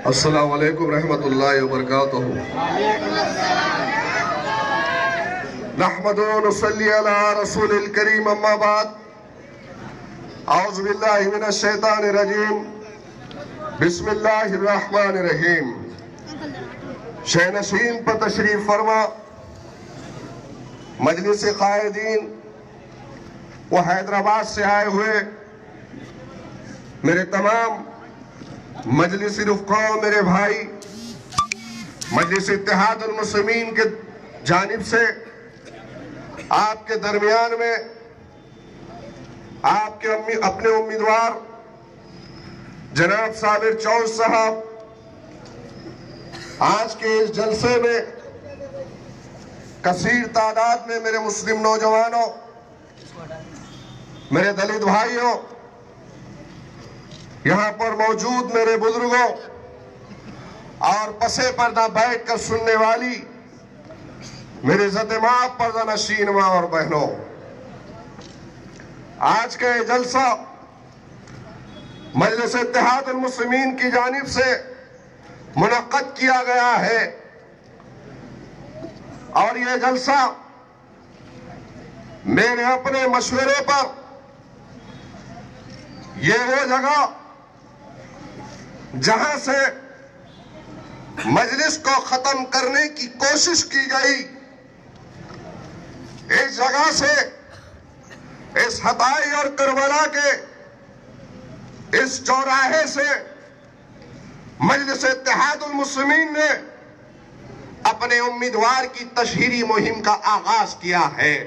अस्सलामु अलैकुम रहमतुल्लाहि व बरकातुहू। नहमदुहु व नुसल्ली अला रसूलिल करीम, अम्मा बाद। औज़ु बिल्लाहि मिनश शैतानिर रजीम, बिस्मिल्लाहिर रहमानिर रहीम। शहनशीन पर तशरीफ फरमा मजलिस कायदीन वो हैदराबाद से आए हुए मेरे तमाम मजलिस रुफ़क़ा, मेरे भाई मजलिस इत्तेहादुल मुस्लिमीन के जानिब से आपके दरमियान में आपके अपने उम्मीदवार जनाब साबिर चौधरी साहब आज के इस जलसे में कसीर तादाद में मेरे मुस्लिम नौजवानों, मेरे दलित भाइयों, यहां पर मौजूद मेरे बुजुर्गों और पसे पर्दा बैठकर सुनने वाली मेरे ज़त-ए-माब पर्दा नशीन मां और बहनों, आज का ये जलसा मजलिस इत्तेहादुल मुस्लिमीन की जानिब से मुनक्कद किया गया है। और यह जलसा मेरे अपने मशवरे पर यह वो जगह जहां से मजलिस को खत्म करने की कोशिश की गई, इस जगह से, इस हताई और करबला के इस चौराहे से मजलिस इत्तेहादुल मुस्लिमीन ने अपने उम्मीदवार की तशहीरी मुहिम का आगाज किया है।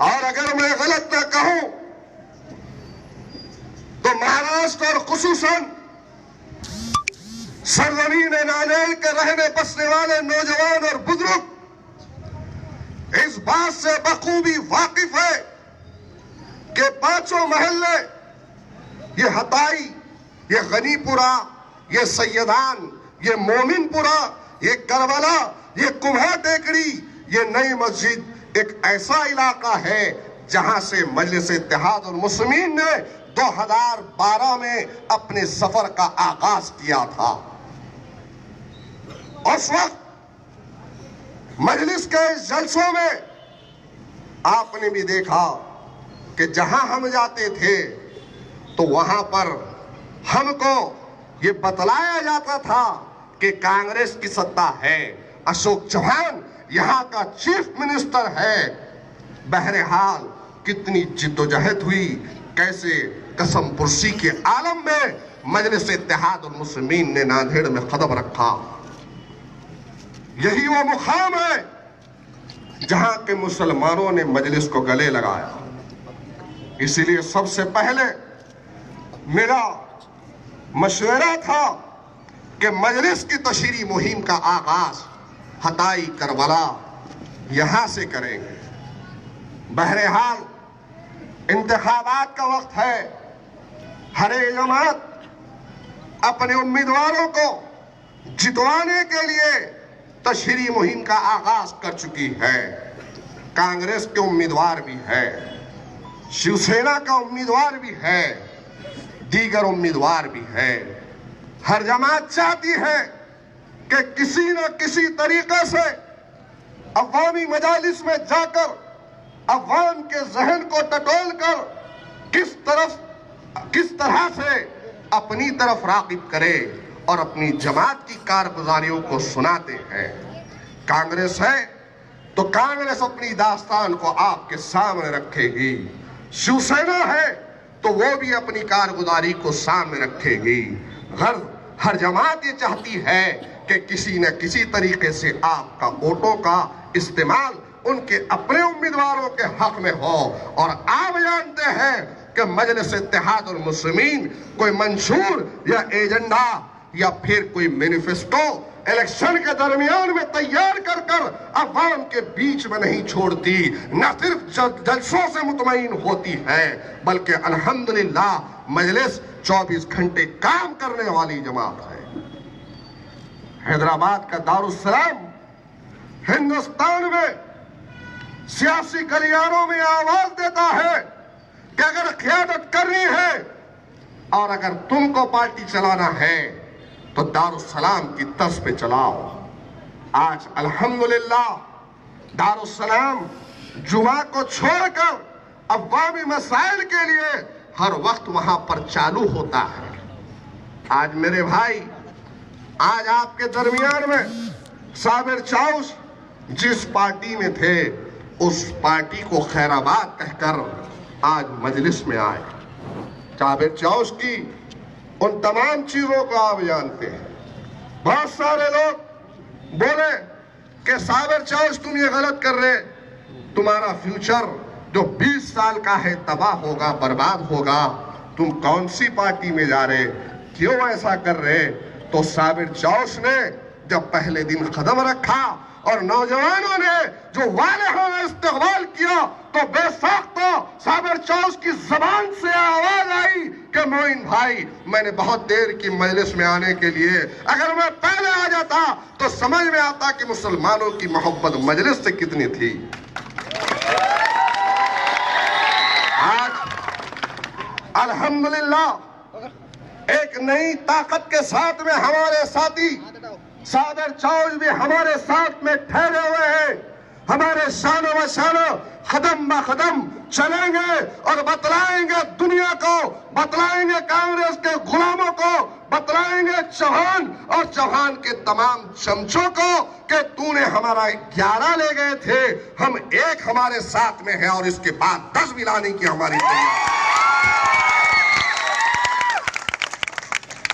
और अगर मैं गलत न कहूं तो महाराष्ट्र और खुसूसन सरजमीन नांदेड़ के रहने बसने वाले नौजवान और बुजुर्ग इस बात से बखूबी वाकिफ है कि पांचों महल्ले, ये हताई, ये गनीपुरा, ये सैयदान, ये मोमिनपुरा, ये करबला, ये कुम्हा टेकड़ी, ये नई मस्जिद एक ऐसा इलाका है जहां से मजलिस इत्तेहादुल मुस्लिमीन ने 2012 में अपने सफर का आगाज किया था। उस वक्त मजलिस के इस जलसों में आपने भी देखा कि जहां हम जाते थे तो वहां पर हमको ये बतलाया जाता था कि कांग्रेस की सत्ता है, अशोक चौहान यहां का चीफ मिनिस्टर है। बहरहाल कितनी जिद्दोजहद हुई, कैसे कसम पुरसी के आलम में मजलिस इत्तेहादुल मुस्लिमीन ने नांदेड़ में कदम रखा। यही वो मुकाम है जहां के मुसलमानों ने मजलिस को गले लगाया। इसीलिए सबसे पहले मेरा मशवरा था कि मजलिस की तशहीरी मुहिम का आगाज हताई करबला यहां से करेंगे। बहरहाल इंतखाबात का वक्त है, हर एक जमात अपने उम्मीदवारों को जितवाने के लिए तशहीरी मुहिम का आगाज कर चुकी है। कांग्रेस के उम्मीदवार भी है, शिवसेना का उम्मीदवार भी है, दीगर उम्मीदवार भी है। हर जमात चाहती है कि किसी न किसी तरीके से अवामी मजालिस में जाकर अवाम के जहन को टटोल कर किस तरह से अपनी तरफ राग़िब करे और अपनी जमात की कारगुजारियों को सुनाते हैं। कांग्रेस है तो कांग्रेस अपनी दास्तान को आपके सामने रखेगी, शिवसेना है तो वो भी अपनी कारगुजारी को सामने रखेगी। हर जमात ये चाहती है कि किसी न किसी तरीके से आपका वोटों का इस्तेमाल उनके अपने उम्मीदवारों के हक में हो। और आप जानते हैं कि मजलिस इत्तेहादुल मुस्लिमीन कोई मंशूर या एजेंडा या फिर कोई मैनिफेस्टो इलेक्शन के दरमियान में तैयार कर कर अवाम के बीच में नहीं छोड़ती, न सिर्फ जलसों से मुतमईन होती है बल्कि अल्हम्दुलिल्लाह मजलिस 24 घंटे काम करने वाली जमात है। हैदराबाद का दारुस्सलाम हिंदुस्तान में सियासी गलियारों में आवाज देता है कि अगर क़यादत करनी है और अगर तुमको पार्टी चलाना है तो दारुस्सलाम की तर्ज पे चलाओ। आज अल्हम्दुलिल्लाह दारुस्सलाम जुमा को छोड़कर अवामी मसाइल के लिए हर वक्त वहां पर चालू होता है। आज मेरे भाई, आज आपके दरमियान में साबिर चाउस जिस पार्टी में थे उस पार्टी को खैराबाद कहकर आज मजलिस में आए। साबिर चाउस की उन तमाम चीजों को आप जानते हैं। बहुत सारे लोग बोले कि साबिर चाउस तुम ये गलत कर रहे, तुम्हारा फ्यूचर जो 20 साल का है तबाह होगा, बर्बाद होगा, तुम कौन सी पार्टी में जा रहे, क्यों ऐसा कर रहे। तो साबिर चाउस ने जब पहले दिन कदम रखा और नौजवानों ने जो वालेहों ने इस्तकबाल किया तो बेशक तो साबिर चाउस की जबान से आवाज आई कि मोइन भाई, मैंने बहुत देर की मजलिस में आने के लिए, अगर मैं पहले आ जाता तो समझ में आता कि मुसलमानों की मोहब्बत मजलिस से कितनी थी। आज अल्हम्दुलिल्लाह एक नई ताकत के साथ में हमारे साथी साबिर चाउस भी हमारे साथ में ठहरे हुए हैं। हमारे शानो व शानो कदम ब कदम चलेंगे और बतलाएंगे दुनिया को, बतलाएंगे कांग्रेस के गुलामों को, बतलाएंगे चौहान और चौहान के तमाम चमचों को कि तूने हमारा 11 ले गए थे, हम एक हमारे साथ में है और इसके बाद 10 भी लाने की हमारी तैयारी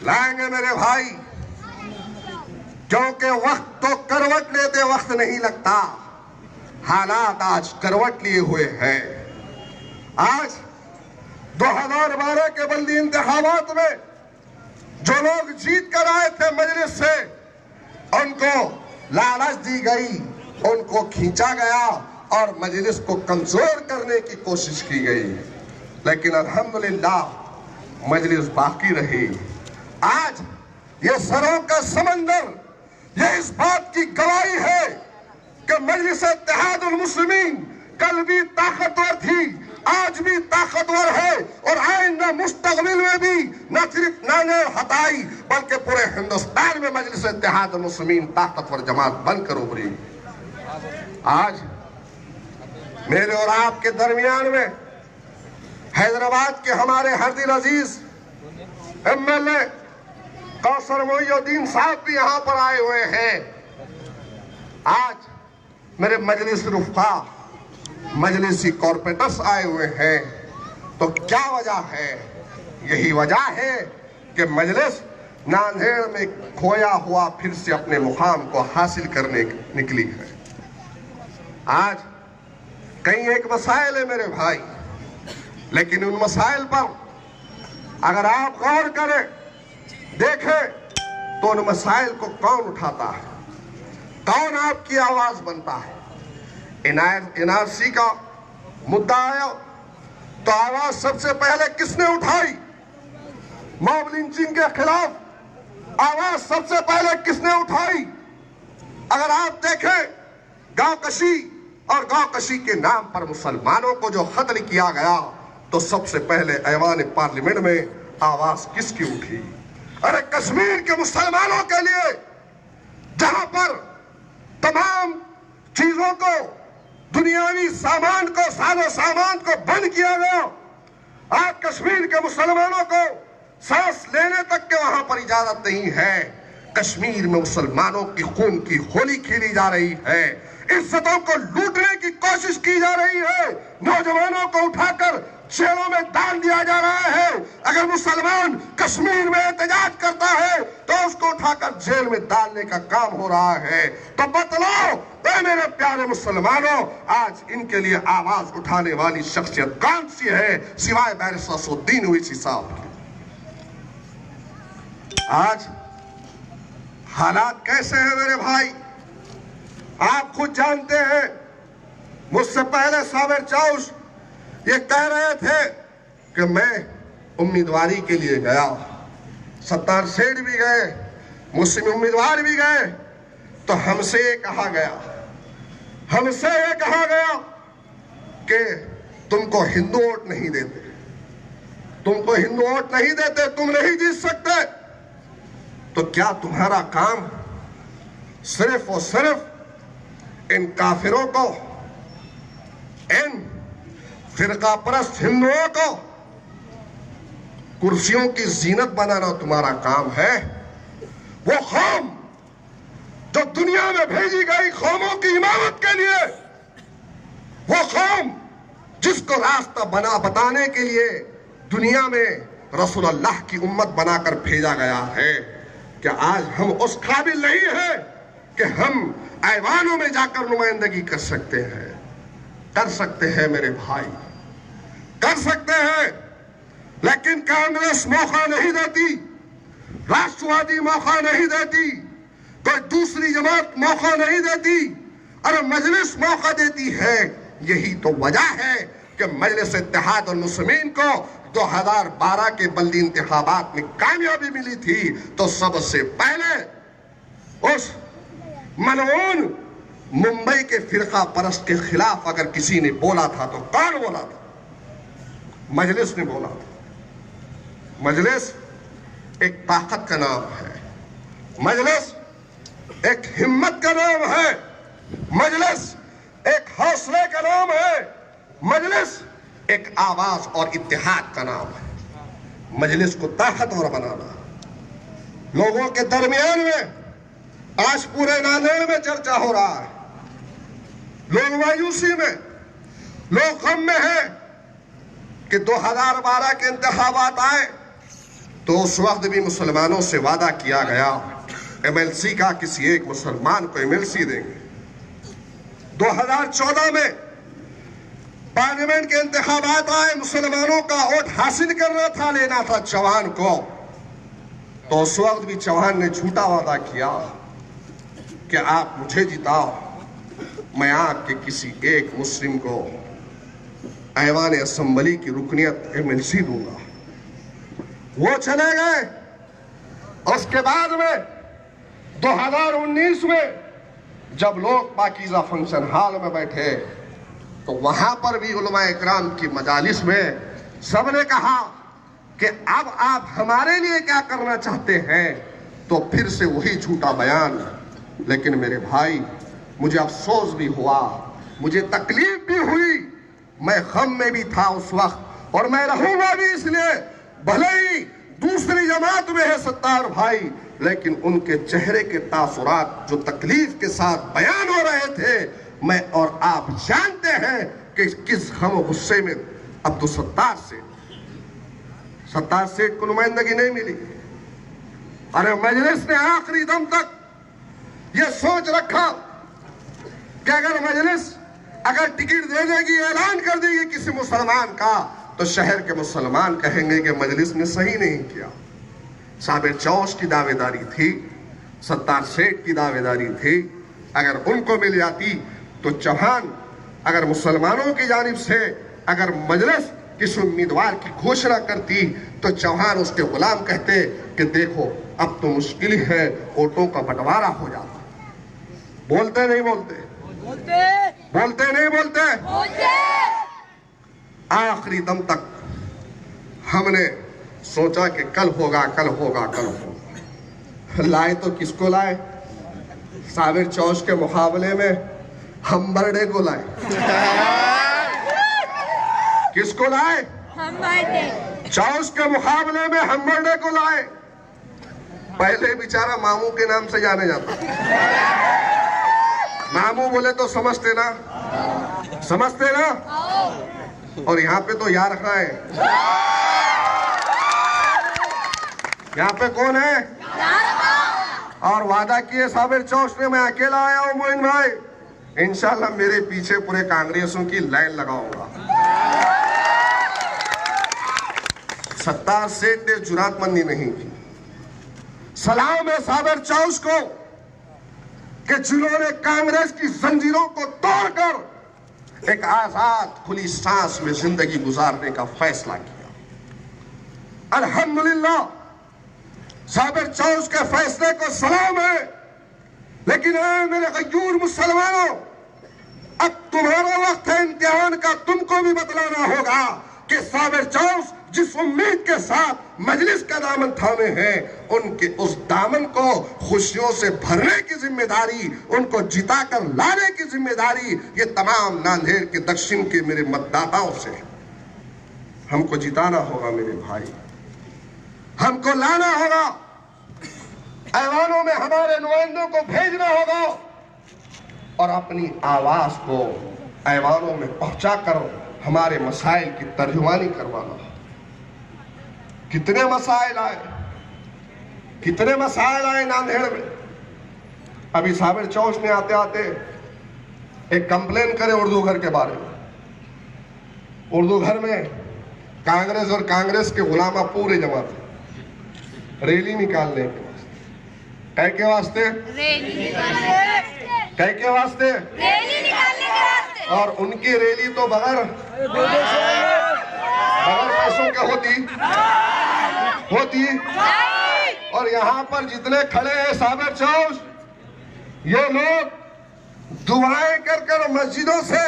लाएंगे मेरे भाई। क्योंकि वक्त तो करवट लेते वक्त नहीं लगता, हालात आज करवट लिए हुए हैं। आज 2012 के बल्दी इंतखाबात में जो लोग जीत कर आए थे मजलिस से, उनको लालच दी गई, उनको खींचा गया और मजलिस को कमजोर करने की कोशिश की गई। लेकिन अल्हम्दुलिल्लाह मजलिस बाकी रही। आज ये सरों का समंदर ये इस बात की गवाही है कि मजलिस इत्तेहादुल मुस्लिमीन कल भी ताकतवर थी, आज भी ताकतवर है और आइंदा मुस्तकबिल में भी न सिर्फ नाने हटाई बल्कि पूरे हिंदुस्तान में मजलिस इत्तेहादुल मुस्लिमीन ताकतवर जमात बनकर उभरी। आज मेरे और आपके दरमियान में हैदराबाद के हमारे हरदिल अजीज MLA कौसर मोइनुद्दीन साहब भी यहां पर आए हुए हैं। आज मेरे मजलिस रुफ़ा, मजलिसी कॉर्पोरेटर्स आए हुए हैं। तो क्या वजह है? यही वजह है कि मजलिस नांदेड़ में खोया हुआ फिर से अपने मुकाम को हासिल करने निकली है। आज कई एक मसाइल है मेरे भाई, लेकिन उन मसाइल पर अगर आप गौर करें, देखें तो उन मसाइल को कौन उठाता है, कौन आपकी आवाज बनता है। NRC का मुद्दा आया तो आवाज सबसे पहले किसने उठाई? मॉब लिंचिंग के खिलाफ आवाज सबसे पहले किसने उठाई? अगर आप देखें गांव कशी और गांव कशी के नाम पर मुसलमानों को जो कत्ल किया गया तो सबसे पहले ऐवान पार्लियामेंट में आवाज किसकी उठी? अरे कश्मीर के मुसलमानों के लिए, जहां पर तमाम चीजों को, दुनियावी सामान को, साजो सामान को बंद किया गया, आज कश्मीर के मुसलमानों को सांस लेने तक के वहां पर इजाजत नहीं है। कश्मीर में मुसलमानों की खून की होली खेली जा रही है, इज्जतों को लूटने की कोशिश की जा रही है, नौजवानों को उठाकर जेलों में डाल दिया जा रहा है। अगर मुसलमान कश्मीर में एहतजाज करता है तो उसको उठाकर जेल में डालने का काम हो रहा है। तो बतलाओ मेरे प्यारे मुसलमानों, आज इनके लिए आवाज उठाने वाली शख्सियत कौन सी है सिवाय बैरिस्टर असदुद्दीन ओवैसी साहब की? आज हालात कैसे हैं मेरे भाई, आप खुद जानते हैं। मुझसे पहले साबिर चाउस ये कह रहे थे कि मैं उम्मीदवारी के लिए गया, सत्तार सेठ भी गए, मुस्लिम उम्मीदवार भी गए, तो हमसे ये कहा गया कि तुमको हिंदू वोट नहीं देते, तुम नहीं जीत सकते। तो क्या तुम्हारा काम सिर्फ और सिर्फ इन काफिरों को, इन फिरका परस्त हिंदुओं को कुर्सियों की जीनत बनाना तुम्हारा काम है? वो कौम जो दुनिया में भेजी गई कौमों की इमामत के लिए, वो कौम जिसको रास्ता बताने के लिए दुनिया में रसूल अल्लाह की उम्मत बनाकर भेजा गया है, क्या आज हम उस काबिल नहीं है कि हम ऐवानों में जाकर नुमाइंदगी कर सकते हैं? कर सकते हैं मेरे भाई, कर सकते हैं, लेकिन कांग्रेस मौका नहीं देती, राष्ट्रवादी मौका नहीं देती, कोई दूसरी जमात मौका नहीं देती, और मजलिस मौका देती है। यही तो वजह है कि मजलिस इत्तेहाद और मुस्लिमीन को 2012 के बल्दी इंतखाबात में कामयाबी मिली थी। तो सबसे पहले उस मलऊन मुंबई के फिरका परस्त के खिलाफ अगर किसी ने बोला था तो कौन बोला था? मजलिस ने बोला था। मजलिस एक ताकत का नाम है, मजलिस एक हिम्मत का नाम है, मजलिस एक हौसले का नाम है, मजलिस एक आवाज और इत्तेहाद का नाम है। मजलिस को ताकतवर बनाना, लोगों के दरमियान में आज पूरे नांदेड़ में चर्चा हो रहा है, लोग मायूसी में, लोग गम में हैं कि 2012 के इंतखाबात आए तो उस वक्त भी मुसलमानों से वादा किया गया एमएलसी का, किसी एक मुसलमान को एमएलसी देंगे। 2014 में पार्लियामेंट के इंतखाबात आए, मुसलमानों का वोट हासिल करना था, लेना था चौहान को, तो उस वक्त भी चौहान ने झूठा वादा किया कि आप मुझे जिताओ, मैं आपके किसी एक मुस्लिम को ऐवान असेंबली की रुकनियत एमएलसी दूंगा। वो चले गए। उसके बाद में 2019 में जब लोग पाकीज़ा फंक्शन हॉल में बैठे तो वहां पर भी उलमा इकराम की मजालिस में सबने कहा कि अब आप हमारे लिए क्या करना चाहते हैं, तो फिर से वही झूठा बयान। लेकिन मेरे भाई, मुझे अफसोस भी हुआ, मुझे तकलीफ भी हुई, मैं गम में भी था उस वक्त, और मैं रहूंगा भी, इसलिए भले ही दूसरी जमात में है सत्तार भाई, लेकिन उनके चेहरे के तासुरात जो तकलीफ के साथ बयान हो रहे थे, मैं और आप जानते हैं कि किस गम गुस्से में अब्दुल सत्तार सेठ को नुमाइंदगी नहीं मिली। अरे मजलिस ने आखिरी दम तक यह सोच रखा कि अगर मजलिस अगर टिकट दे देगी, ऐलान कर देगी किसी मुसलमान का, तो शहर के मुसलमान कहेंगे कि मजलिस ने सही नहीं किया। साबिर चौश की दावेदारी थी, सत्तार सेठ की दावेदारी थी, अगर उनको मिल जाती तो चौहान अगर मुसलमानों की जानिब से अगर मजलिस किसी उम्मीदवार की घोषणा करती तो चौहान उसके गुलाम कहते कि देखो अब तो मुश्किल है, वोटों का बंटवारा हो जाता। बोलते नहीं बोलते? बोलते नहीं बोलते? आखिरी दम तक हमने सोचा कि कल होगा, कल होगा, कल होगा। लाए तो किसको लाए? साबिर चौश के मुकाबले में हम बर्डे को लाए। किसको लाए? चौश के मुकाबले में हम बर्डे को लाए। पहले बेचारा मामू के नाम से जाने जाता, मामू बोले तो समझते ना, समझते ना। और यहाँ पे तो यार रखा है, यहाँ पे कौन है? और वादा किए साबिर चौश ने, मैं अकेला आया हूं मोइन भाई, इंशाल्लाह मेरे पीछे पूरे कांग्रेसों की लाइन लगाऊंगा। सत्तार सेठ ने जुरातमंदी नहीं की। सलाम है साबिर चौश को कि जिन्होंने कांग्रेस की जंजीरों को तोड़कर एक आजाद खुली सांस में जिंदगी गुजारने का फैसला किया। अल्हम्दुलिल्लाह साबिर चौश के फैसले को सलाम है। लेकिन मेरे गयूर मुसलमानों, अब तुम्हारा वक्त है इम्तिहान का, तुमको भी बतलाना होगा कि साबिर चौस जिस उम्मीद के साथ मजलिस का दामन थामे हैं, उनके उस दामन को खुशियों से भरने की जिम्मेदारी, उनको जिताकर लाने की जिम्मेदारी ये तमाम नांदेड़ के दक्षिण के मेरे मतदाताओं से। हमको जिताना होगा मेरे भाई, हमको लाना होगा, ऐवानों में हमारे नुमाइंदों को भेजना होगा और अपनी आवाज को ऐवानों में पहुंचाकर हमारे मसाइल की तर्जुमानी करवाना। कितने मसाइल आए, कितने मसाइल आए नांदेड़ में। अभी साबिर चौस ने आते आते एक कंप्लेन करे उर्दू घर के बारे में। उर्दू घर में कांग्रेस और कांग्रेस के गुलामा पूरे जमा थे रैली निकालने के वास्ते। कै के वास्ते? कै के वास्ते? रैली निकालने के वास्ते। और उनकी रैली तो बगैर पैसों के होती। और यहाँ पर जितने खड़े हैं साबिर चौस, ये लोग दुआएं कर कर मस्जिदों से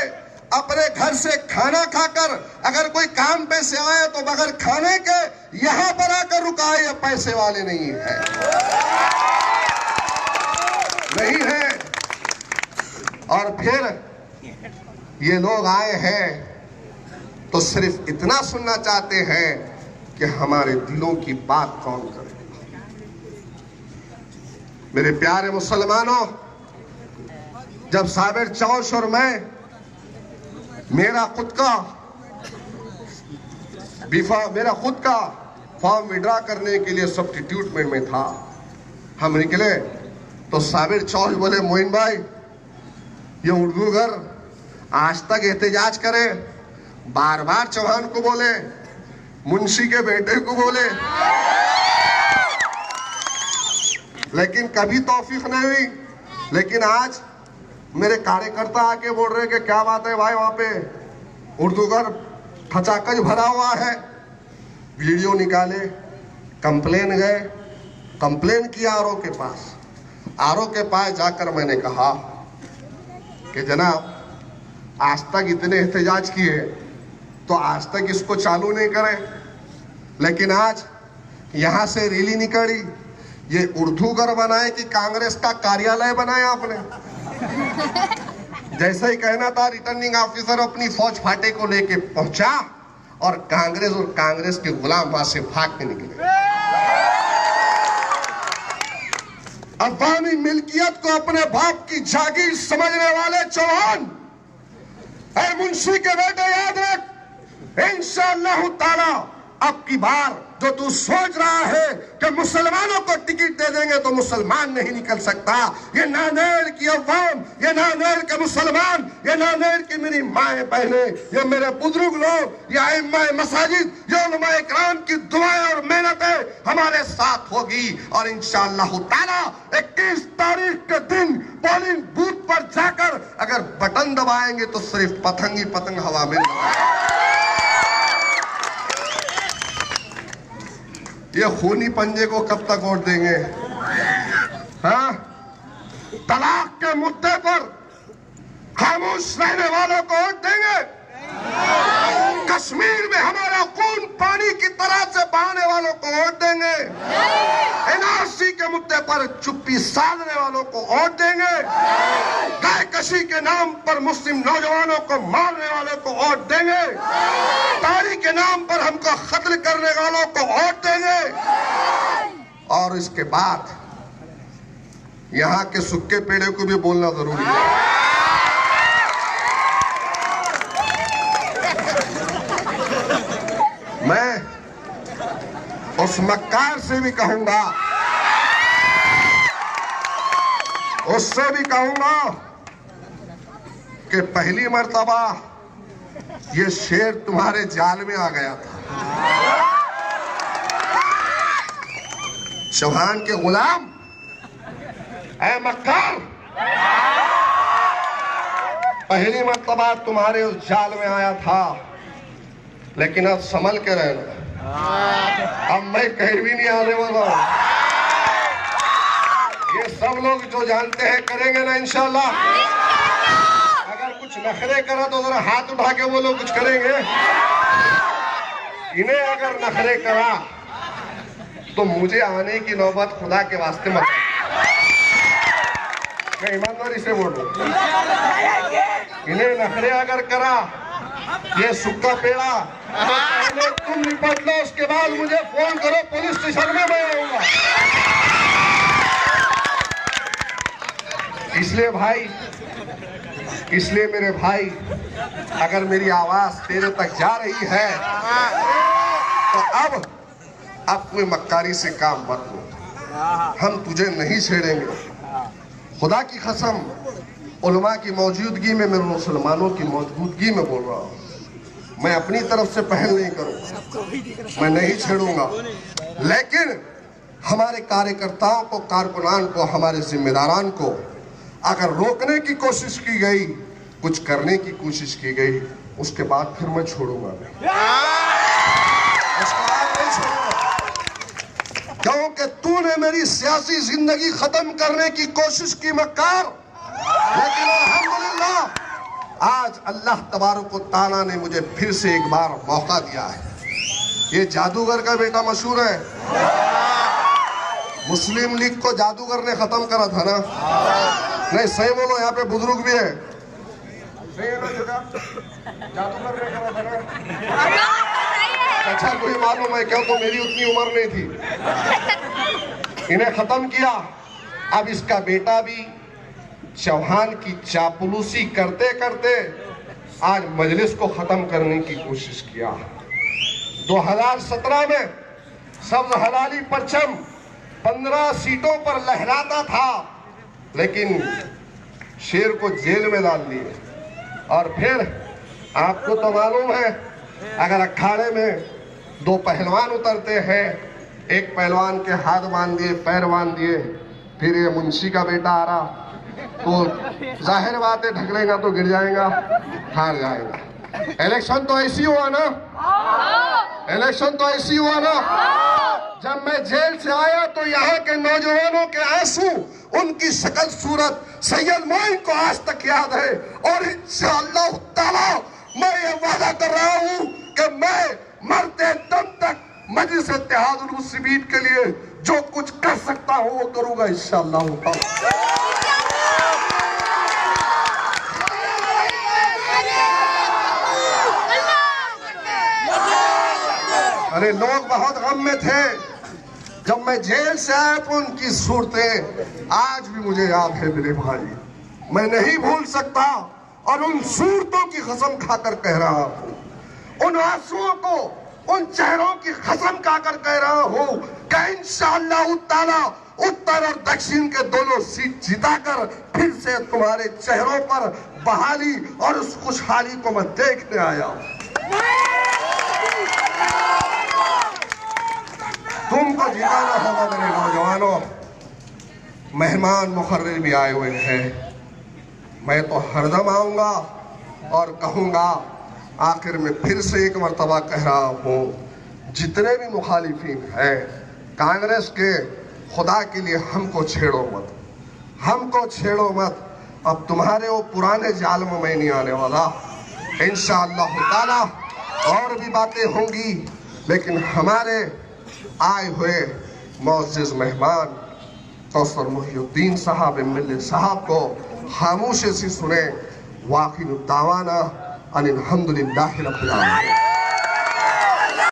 अपने घर से खाना खाकर, अगर कोई काम पे से आए तो बगैर खाने के यहाँ पर आकर रुका है। ये पैसे वाले नहीं है, नहीं है। और फिर ये लोग आए हैं तो सिर्फ इतना सुनना चाहते हैं कि हमारे दिलों की बात कौन करे। मेरे प्यारे मुसलमानों, जब साबिर चौस और मैं मेरा खुद का फॉर्म विड्रा करने के लिए सब्स्टिट्यूट में था, हम निकले तो साबिर चौस बोले, मोइन भाई ये उर्दू घर आज तक एहतजाज करे, बार बार चौहान को बोले, मुंशी के बेटे को बोले, लेकिन कभी तौफीक नहीं हुई। लेकिन आज मेरे कार्यकर्ता आके बोल रहे कि क्या बात है भाई, वहां पे उर्दू घर खचाखच भरा हुआ है। वीडियो निकाले, कंप्लेन गए, कंप्लेन किया आरओ के पास जाकर मैंने कहा कि जनाब आज तक इतने एहतजाज किए तो आज तक इसको चालू नहीं करे, लेकिन आज यहां से रैली निकली, ये उर्दू घर बनाए कि कांग्रेस का कार्यालय बनाया आपने? जैसे ही कहना था, रिटर्निंग ऑफिसर अपनी फौज फाटे को लेके पहुंचा और कांग्रेस के गुलाम वहां से भाग के निकले। अवामी मिल्कियत को अपने बाप की जागीर समझने वाले चौहान, ऐ मुंशी के बेटे याद रख, इंशाअल्लाह ताला अब की बार जो तू सोच रहा है कि मुसलमानों को टिकट दे देंगे तो मुसलमान नहीं निकल सकता। ये नांदेड़ की अवाम, ये नांदेड़ के मुसलमान, ये नांदेड़ की मेरी माए बहने, ये मेरे बुजुर्ग लोग, ये आइम्माए मसाजिद, ये उलमाए किराम की दुआएं और मेहनतें हमारे साथ होगी। और इंशाअल्लाह ताला 21 तारीख के दिन पोलिंग बूथ पर जाकर अगर बटन दबाएंगे तो सिर्फ पतंग ही पतंग हवा में ये खूनी पंजे को कब तक वोट देंगे? हाँ, तलाक के मुद्दे पर खामोश रहने वालों को वोट देंगे? कश्मीर में हमारा खून पानी की तरह से बहाने वालों को वोट देंगे? एनआरसी के मुद्दे पर चुप्पी साधने वालों को वोट देंगे? गाय कशी के नाम पर मुस्लिम नौजवानों को मारने वालों को वोट देंगे? तारीख के नाम पर हमको कत्ल करने वालों को वोट देंगे? और इसके बाद यहाँ के सूखे पेड़े को भी बोलना जरूरी है। मैं उस मक्कार से भी कहूंगा, उससे भी कहूंगा कि पहली मर्तबा ये शेर तुम्हारे जाल में आ गया था। चौहान के गुलाम, ऐ मक्कार, पहली मर्तबा तुम्हारे उस जाल में आया था, लेकिन अब संभल के रहना। अब मैं कहीं भी नहीं आने वाला हूं। ये सब लोग जो जानते हैं करेंगे ना इंशाल्लाह। अगर कुछ नखरे करा तो जरा हाथ उठा के वो लोग कुछ करेंगे। इन्हें अगर नखरे करा तो मुझे आने की नौबत खुदा के वास्ते मत आए। मैं ईमानदारी से बोल रहा हूं, इन्हें नखरे अगर करा ये सुक्का पेड़ा तो पहले तुम निपट लो, उसके बाद मुझे फोन करो, पुलिस स्टेशन में मैं आऊंगा। इसलिए भाई, इसलिए मेरे भाई, अगर मेरी आवाज तेरे तक जा रही है तो अब कोई मक्कारी से काम मत लो, हम तुझे नहीं छेड़ेंगे। खुदा की कसम, उलमा की मौजूदगी में, मेरे मुसलमानों की मौजूदगी में बोल रहा हूँ, मैं अपनी तरफ से पहल नहीं करूंगा, मैं नहीं छेड़ूंगा। लेकिन हमारे कार्यकर्ताओं को, कारकुनान को, हमारे जिम्मेदारान को अगर रोकने की कोशिश की गई, कुछ करने की कोशिश की गई, उसके बाद फिर मैं छोड़ूंगा नहीं, उसके बाद नहीं छोड़ूंगा। क्योंकि तूने मेरी सियासी जिंदगी खत्म करने की कोशिश की मक्कार, लेकिन अल्हम्दुलिल्लाह आज अल्लाह तबारक व तआला ने मुझे फिर से एक बार मौका दिया है। ये जादूगर का बेटा मशहूर है, मुस्लिम लीग को जादूगर ने खत्म करा था ना? नहीं सही बोलो, यहाँ पे बुजुर्ग भी है, सही है ना? जादूगर ने करा था ना? अच्छा कोई मालूम है क्या? तो मेरी उतनी उम्र नहीं थी। इन्हें खत्म किया, अब इसका बेटा भी चौहान की चापलूसी करते करते आज मजलिस को खत्म करने की कोशिश किया। 2017 में सब्ज हलाली परचम 15 सीटों पर लहराता था, लेकिन शेर को जेल में डाल दिए। और फिर आपको तो मालूम है, अगर अखाड़े में दो पहलवान उतरते हैं, एक पहलवान के हाथ बांध दिए, पैर बांध दिए, फिर ये मुंशी का बेटा आ रहा, तो जाहिर बात है ढकलेगा तो गिर जाएगा, हार जाएगा। इलेक्शन तो ऐसी हुआ ना, इलेक्शन तो ऐसी हुआ ना। जब मैं जेल से आया तो यहाँ के नौजवानों के आंसू, उनकी शक्ल सूरत सैयद मोइन को आज तक याद है। और इंशाअल्लाह ताला मैं ये वादा कर रहा हूँ कि मैं मरते दम तक मजलिस इत्तेहादुल मुस्लिमीन के लिए जो कुछ कर सकता हूँ वो करूंगा इंशाअल्लाह ताला। अरे लोग बहुत गम में थे जब मैं जेल से आया, तो उनकी सूरतें आज भी मुझे याद है मेरे भाई, मैं नहीं भूल सकता। और उन सूरतों की कसम खाकर कह रहा हूँ, उन आंसुओं को, उन चेहरों की कसम खाकर कह रहा हूँ कि इंशाअल्लाह ताला उत्तर और दक्षिण के दोनों सीट जिताकर फिर से तुम्हारे चेहरों पर बहाली और उस खुशहाली को मैं देखने आया हूँ। तुमको जिताना होगा मेरे नौजवानों। मेहमान मुकर्रर भी आए हुए हैं, मैं तो हरदम आऊंगा और कहूंगा, आखिर में फिर से एक मर्तबा कह रहा हूँ, जितने भी मुखालिफिन हैं कांग्रेस के, खुदा के लिए हमको छेड़ो मत, हमको छेड़ो मत। अब तुम्हारे वो पुराने जाल में मैं नहीं आने वाला। इंशाअल्लाह ताला और भी बातें होंगी, लेकिन हमारे आए हुए मुअज़्ज़िज़ मेहमान कौसर मुहिउद्दीन साहब एमएलए साहब को खामोशी से सुने। वाखिर दावाना अनिल हम्दुलिल्लाहि रब्बिल आलमीन।